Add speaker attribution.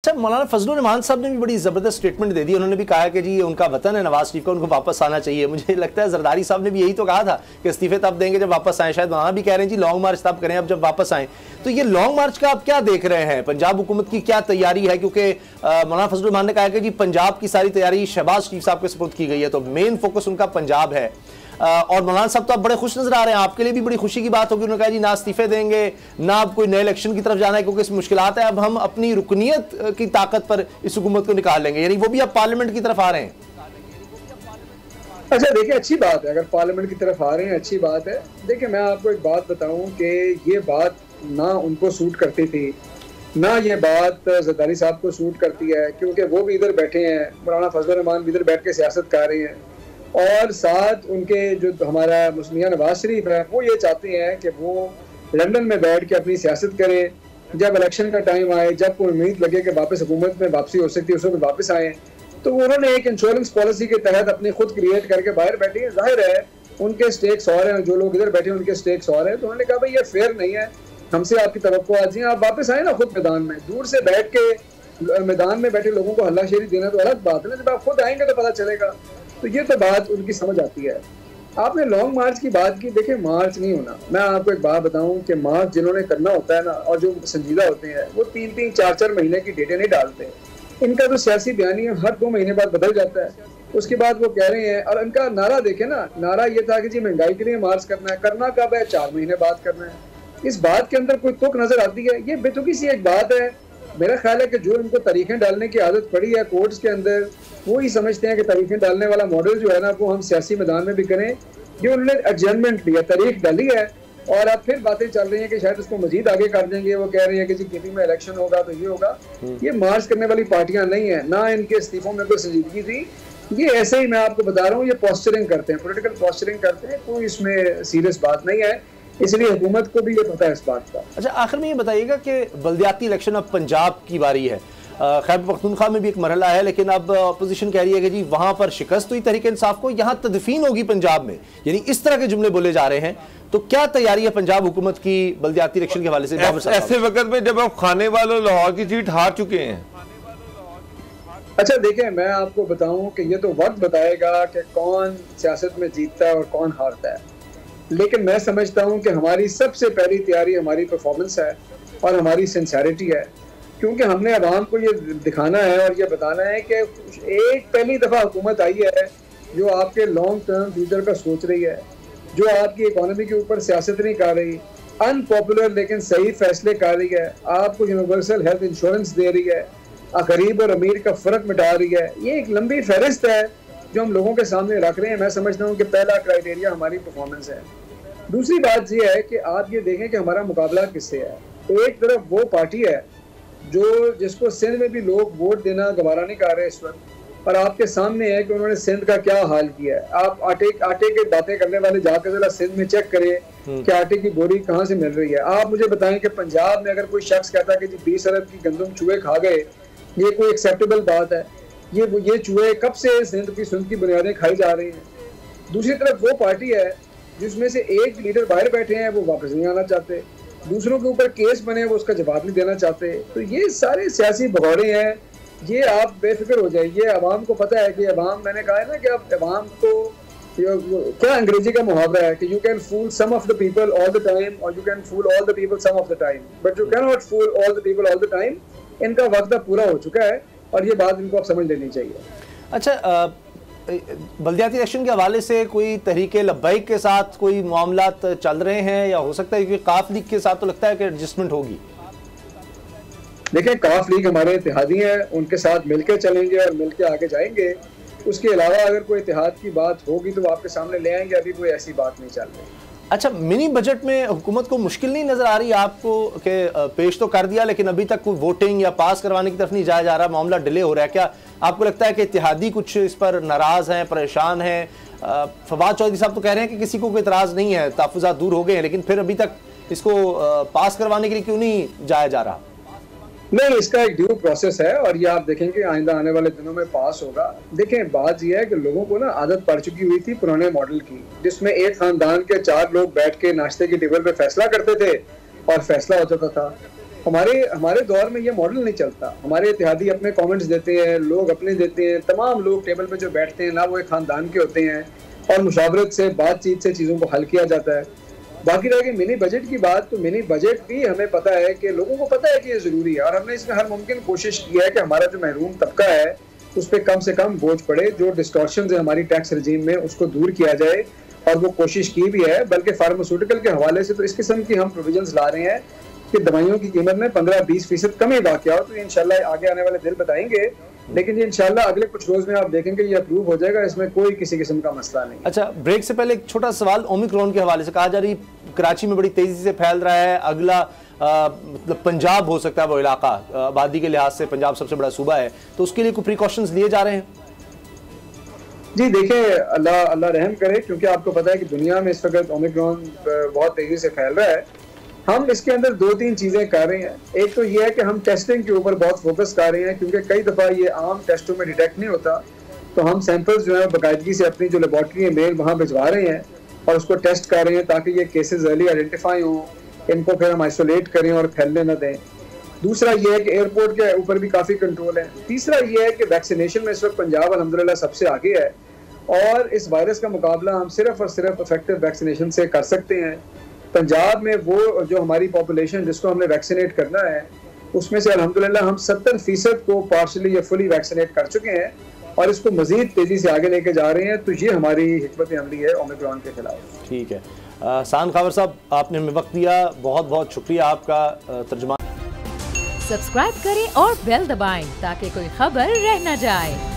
Speaker 1: अच्छा, मौलाना फजलुर रहमान साहब ने भी बड़ी ज़बरदस्त स्टेटमेंट दे दी। उन्होंने भी कहा कि जी ये उनका वतन है नवाज शरीफ का, उनको वापस आना चाहिए। मुझे लगता है जरदारी साहब ने भी यही तो कहा था कि इस्तीफे तब देंगे जब वापस आए। शायद वहाँ भी कह रहे हैं जी लॉन्ग मार्च तब करें अब जब वापस आएँ। तो ये लॉन्ग मार्च का आप क्या देख रहे हैं, पंजाब हुकूमत की क्या तैयारी है? क्योंकि मौलाना फजलुर रहमान ने कहा कि जी पंजाब की सारी तैयारी शहबाज शरीफ साहब के सुपुर्द की गई है, तो मेन फोकस उनका पंजाब है। और मौलाना साहब तो आप बड़े खुश नजर आ रहे हैं, आपके लिए भी बड़ी खुशी की बात होगी। उन्होंने कहा जी ना इस्तीफे देंगे ना अब कोई नए इलेक्शन की तरफ जाना है क्योंकि इस मुश्किलात है, अब हम अपनी रुकनीत की ताकत पर इस हुकूमत को निकाल लेंगे, यानी वो भी अब पार्लियामेंट की तरफ आ रहे हैं।
Speaker 2: अच्छा देखिए, अच्छी बात है अगर पार्लियामेंट की तरफ आ रहे हैं, अच्छी बात है। देखिए मैं आपको एक बात बताऊं कि ये बात ना उनको सूट करती थी ना ये बात जरदारी साहब को सूट करती है, क्योंकि वो भी इधर बैठे हैं, मौलाना फजलुर रहमान भी इधर बैठ के सियासत कर रहे हैं और साथ उनके जो हमारा मियां नवाज शरीफ है वो ये चाहते हैं कि वो लंदन में बैठ के अपनी सियासत करें। जब इलेक्शन का टाइम आए, जब कोई उम्मीद लगे कि वापस हुकूमत में वापसी हो सकती है, उसमें वापस आए, तो उन्होंने एक इंश्योरेंस पॉलिसी के तहत अपनी खुद क्रिएट करके बाहर बैठी है। जाहिर है उनके स्टेक्स और हैं, जो लोग इधर बैठे हैं उनके स्टेक्स और हैं, तो उन्होंने कहा भाई ये फेयर नहीं है, हमसे आपकी तवक्को आज है, आप वापस आए ना खुद मैदान में। दूर से बैठ के मैदान में बैठे लोगों को हल्लाशेरी देना तो अलग बात है ना, जब आप खुद आएंगे तो पता चलेगा। तो ये तो बात उनकी समझ आती है। आपने लॉन्ग मार्च की बात की, देखिए मार्च नहीं होना। मैं आपको एक बात बताऊं कि मार्च जिन्होंने करना होता है ना, और जो संजीदा होते हैं, वो 3-3, 4-4 महीने की डेटें नहीं डालते। इनका तो सियासी बयानिया हर 2 महीने बाद बदल जाता है। उसके बाद वो कह रहे हैं, और इनका नारा देखे ना, नारा ये था कि जी महंगाई के लिए मार्च करना है, करना कब है, 4 महीने बाद करना है। इस बात के अंदर कोई तुक नजर आती है? ये बेतुकी सी एक बात है। मेरा ख्याल है कि जो इनको तारीखें डालने की आदत पड़ी है कोर्ट्स के अंदर, वो ही समझते हैं कि तारीखें डालने वाला मॉडल जो है ना वो हम सियासी मैदान में भी करें। ये उन्होंने एडजर्नमेंट लिया, तारीख डाली है और अब फिर बातें चल रही हैं कि शायद उसको मजीद आगे कर देंगे। वो कह रही है कि जी किसी में इलेक्शन होगा तो ये होगा। ये मार्च करने वाली पार्टियां नहीं है, ना इनके इस्तीफों में कोई संजीदगी थी। ये ऐसे ही मैं आपको बता रहा हूँ, ये पोस्चरिंग करते हैं, पोलिटिकल पोस्चरिंग करते हैं, कोई इसमें सीरियस बात नहीं है। इसलिए हुकूमत को भी ये पता है इस बात का।
Speaker 1: अच्छा, आखिर में ये बताइएगा कि बल्दियाती इलेक्शन अब पंजाब की बारी है, खैबर पख्तूनख्वा में भी एक मरहला है, लेकिन अब अपोजिशन कह रही है कि जी वहां पर शिकस्त हुई तहरीक इंसाफ को, यहाँ तदफीन होगी पंजाब में, यानी इस तरह के जुमले बोले जा रहे हैं। तो क्या तैयारी है पंजाब हुकूमत की बल्दियाती इलेक्शन के हवाले से?
Speaker 3: ऐसे वक्त में जब आप खाने वालों लाहौर की सीट हार चुके हैं।
Speaker 2: अच्छा देखें, मैं आपको बताऊं कि ये तो वक्त बताएगा कि कौन सियासत में जीतता है और कौन हारता है, लेकिन मैं समझता हूं कि हमारी सबसे पहली तैयारी हमारी परफॉर्मेंस है और हमारी सिंसेरिटी है, क्योंकि हमने अवाम को ये दिखाना है और ये बताना है कि एक पहली दफ़ा हुकूमत आई है जो आपके लॉन्ग टर्म फ्यूचर का सोच रही है, जो आपकी इकोनॉमी के ऊपर सियासत नहीं कर रही, अनपॉपुलर लेकिन सही फैसले कर रही है, आपको यूनिवर्सल हेल्थ इंश्योरेंस दे रही है, गरीब और अमीर का फ़र्क मिटा रही है। ये एक लंबी फहरिस्त है जो हम लोगों के सामने रख रहे हैं। मैं समझता हूँ कि पहला क्राइटेरिया हमारी परफॉर्मेंस है। दूसरी बात ये है कि आप ये देखें कि हमारा मुकाबला किससे है। एक तरफ वो पार्टी है जो जिसको सिंध में भी लोग वोट देना गवारा नहीं कर रहे इस वक्त, और आपके सामने है कि उन्होंने सिंध का क्या हाल किया है। आप आटे की बातें करने वाले जाकर जरा सिंध में चेक करें कि आटे की बोरी कहाँ से मिल रही है। आप मुझे बताएं कि पंजाब में अगर कोई शख्स कहता है कि जी 20 अरब की गंदम चूहे खा गए, ये कोई एक्सेप्टेबल बात है? ये चूहे कब से सिंध की बुनियादें खाई जा रही हैं। दूसरी तरफ वो पार्टी है जिसमें से एक लीडर बाहर बैठे हैं, वो वापस नहीं आना चाहते, दूसरों के ऊपर केस बने वो उसका जवाब नहीं देना चाहते। तो ये सारे सियासी भगौड़े हैं। ये आप बेफिक्र हो जाइए, अवाम को पता है कि अवाम, मैंने कहा है ना कि अब अवाम को क्या अंग्रेजी का मुहावरा है कि you can fool some of the people all the time और you can fool all the people some of the time, but you can not fool all the people all the time. इनका वक्त अब पूरा हो चुका है और ये बात इनको अब समझ लेनी चाहिए।
Speaker 1: अच्छा, बल्दियाती इलेक्शन के हवाले से कोई तहरीके लब्बैक के साथ कोई मामलात चल रहे हैं या हो सकता है कि काफ लीग के साथ तो लगता है कि एडजस्टमेंट होगी?
Speaker 2: देखिए, काफ लीग हमारे इत्तेहादी हैं, उनके साथ मिलकर चलेंगे और मिलकर आगे जाएंगे। उसके अलावा अगर कोई इत्तेहाद की बात होगी तो वो आपके सामने ले आएंगे। अभी कोई ऐसी बात नहीं चल रही।
Speaker 1: अच्छा, मिनी बजट में हुकूमत को मुश्किल नहीं नजर आ रही आपको कि पेश तो कर दिया लेकिन अभी तक कोई वोटिंग या पास करवाने की तरफ नहीं जाया जा रहा, मामला डिले हो रहा है? क्या आपको लगता है कि इत्तेहादी कुछ इस पर नाराज हैं, परेशान हैं? फवाद चौधरी साहब तो कह रहे हैं कि किसी को कोई इतराज़ नहीं है, तहफ़्फ़ुज़ात दूर हो गए हैं, लेकिन फिर अभी तक इसको पास करवाने के लिए क्यों नहीं जाया जा रहा?
Speaker 2: नहीं, इसका एक ड्यू प्रोसेस है और ये आप देखेंगे आइंदा आने वाले दिनों में पास होगा। देखें, बात यह है कि लोगों को ना आदत पड़ चुकी हुई थी पुराने मॉडल की, जिसमें एक खानदान के 4 लोग बैठ के नाश्ते की टेबल पे फैसला करते थे और फैसला हो जाता था। हमारे दौर में ये मॉडल नहीं चलता। हमारे इत्तेहादी अपने कमेंट्स देते हैं, लोग अपने देते हैं, तमाम लोग टेबल पे जो बैठते हैं ना वो एक खानदान के होते हैं और मुशावरत से, बातचीत से चीज़ों को हल किया जाता है। बाकी रह गई मिनी बजट की बात, तो मिनी बजट भी हमें पता है कि लोगों को पता है कि ये ज़रूरी है और हमने इसमें हर मुमकिन कोशिश की है कि हमारा जो महरूम तबका है उस पर कम से कम बोझ पड़े, जो डिस्टॉर्शन है हमारी टैक्स रजीम में उसको दूर किया जाए और वो कोशिश की भी है। बल्कि फार्मास्यूटिकल के हवाले से तो इस किस्म की हम प्रोविजंस ला रहे हैं कि दवाइयों की कीमत में 15-20% कमी वाक़या हो। तो इंशाल्लाह आगे आने वाले दिन बताएंगे, लेकिन ये इंशाल्लाह अगले कुछ रोज में आप देखेंगे ये अप्रूव हो जाएगा, इसमें कोई किसी किस्म का मसला नहीं।
Speaker 1: अच्छा, ब्रेक से पहले एक छोटा सवाल ओमिक्रॉन के हवाले से। कहा जा रही कराची में बड़ी तेजी से फैल रहा है, अगला मतलब पंजाब हो सकता है वो इलाका, आबादी के लिहाज से पंजाब सबसे बड़ा सूबा है, तो उसके लिए कोई प्रिकॉशंस लिए जा रहे हैं?
Speaker 2: जी देखिए, अल्लाह रहम करे, क्योंकि आपको पता है कि दुनिया में इस वक्त ओमिक्रॉन बहुत तेजी से फैल रहा है। हम इसके अंदर 2-3 चीज़ें कर रहे हैं। एक तो ये है कि हम टेस्टिंग के ऊपर बहुत फोकस कर रहे हैं, क्योंकि कई दफ़ा ये आम टेस्टों में डिटेक्ट नहीं होता, तो हम सैंपल्स जो है बाकायदगी से अपनी जो लेबॉर्ट्री है मेल वहाँ भिजवा रहे हैं और उसको टेस्ट कर रहे हैं ताकि ये केसेस अर्ली आइडेंटिफाई हों, इनको फिर हम आइसोलेट करें और फैलने न दें। दूसरा ये है कि एयरपोर्ट के ऊपर भी काफ़ी कंट्रोल है। तीसरा ये है कि वैक्सीनेशन में इस वक्त पंजाब अल्हम्दुलिल्लाह सबसे आगे है और इस वायरस का मुकाबला हम सिर्फ और सिर्फ इफेक्टिव वैक्सीनेशन से कर सकते हैं। पंजाब में वो जो हमारी पॉपुलेशन जिसको हमने वैक्सीनेट करना है उसमें से अल्हम्दुलिल्लाह हम 70% को पार्शली या फुली वैक्सीनेट कर चुके हैं और इसको मजीद तेजी से आगे लेके जा रहे हैं। तो ये हमारी हिकमत अमली है ओमिक्रॉन के खिलाफ।
Speaker 1: ठीक है, सान खावर साहब, आपने हमें वक्त दिया, बहुत बहुत शुक्रिया आपका। तर्जुमा
Speaker 4: सब्सक्राइब करें और बेल दबाएं ताकि कोई खबर रह न जाए।